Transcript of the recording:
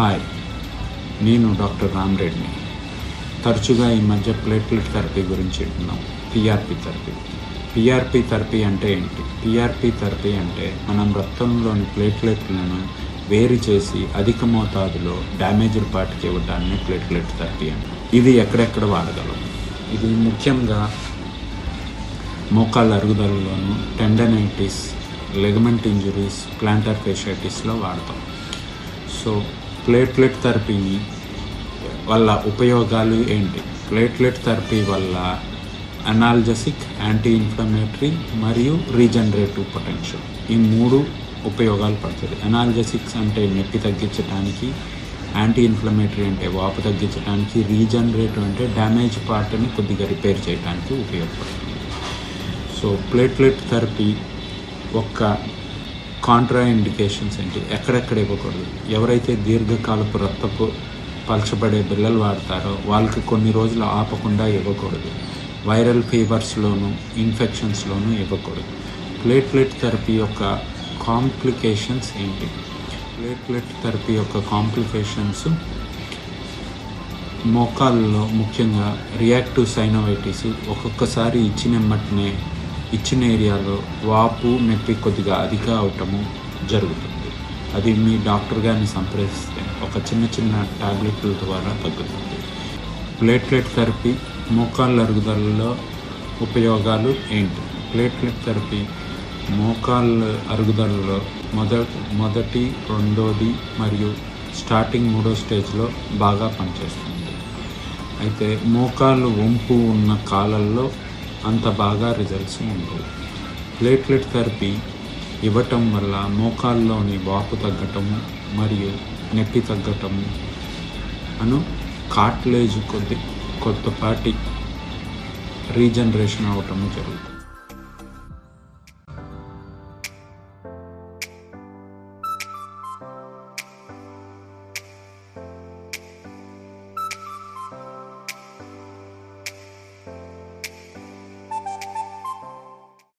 Hi, నేను doctor రామరెడ్డిని. తరచుగా ఈ మధ్య ప్లేట్లెట్ థెరపీ గురించి వింటున్నాం. పిఆర్పి థెరపీ అంటే ఏంటి? పిఆర్పి థెరపీ అంటే మనం రక్తంలోని ప్లేట్లెట్లను వేరు చేసి అధిక మోతాదులో డ్యామేజ్డ్ పార్ట్కి ఇవ్వడాన్ని ప్లేట్లెట్ థెరపీ అంటే. ఇది ఎక్కడెక్కడ వాడగలం? ఇది ముఖ్యంగా మోకాళ్ళ అరుగుదలలోను, టెండనైటిస్, లెగమెంట్ ఇంజురీస్, ప్లాంటర్ ఫేషియాటిస్లో వాడతాం. సో ప్లేట్లెట్ థెరపీని వల్ల ఉపయోగాలు ఏంటి? ప్లేట్లెట్ థెరపీ వల్ల అనాల్జెసిక్, యాంటీ ఇన్ఫ్లమేటరీ మరియు రీజనరేటివ్ పొటెన్షియల్, ఈ మూడు ఉపయోగాలు పడుతుంది. అనాల్జెసిక్స్ అంటే నొప్పి తగ్గించడానికి, యాంటీ ఇన్ఫ్లమేటరీ అంటే వాపు తగ్గించడానికి, రీజనరేటివ్ అంటే డ్యామేజ్ పార్ట్ని కొద్దిగా రిపేర్ చేయడానికి ఉపయోగపడుతుంది. సో ప్లేట్లెట్ థెరపీ ఒక్క కాంట్రా ఇండికేషన్స్ ఏంటి? ఎక్కడెక్కడ ఇవ్వకూడదు? ఎవరైతే దీర్ఘకాలపు రక్తపు పలచబడే బిళ్ళలు వాడతారో వాళ్ళకి కొన్ని రోజులు ఆపకుండా ఇవ్వకూడదు. వైరల్ ఫీవర్స్లోను, ఇన్ఫెక్షన్స్లోనూ ఇవ్వకూడదు. ప్లేట్లెట్ థెరపీ యొక్క కాంప్లికేషన్స్ ఏంటి? ప్లేట్లెట్ థెరపీ యొక్క కాంప్లికేషన్స్ మోకాళ్ళలో ముఖ్యంగా రియాక్టివ్ సైనోవైటిస్, ఒక్కొక్కసారి ఇచ్చిన ఏరియాలో వాపు, నొప్పి కొద్దిగా అధిక అవటము జరుగుతుంది. అది మీ డాక్టర్ గారిని సంప్రదిస్తే ఒక చిన్న టాబ్లెట్ల ద్వారా తగ్గుతుంది. ప్లేట్లెట్ థెరపీ మోకాళ్ళ అరుగుదలలో ఉపయోగాలు ఏంటి? ప్లేట్లెట్ థెరపీ మోకాళ్ళ అరుగుదలలో మొదటి, రెండోది మరియు స్టార్టింగ్ 3వ స్టేజ్లో బాగా పనిచేస్తుంది. అయితే మోకాళ్ళు వంపు ఉన్న కాలాల్లో అంత బాగా రిజల్ట్స్ ఉండవు. ప్లేట్లెట్ థెరపీ ఇవ్వటం వల్ల మోకాల్లోని వాపు తగ్గటము మరియు నొప్పి తగ్గటము కార్టిలేజ్ కొద్దిపాటి రీజనరేషన్ అవటము జరుగుతుంది.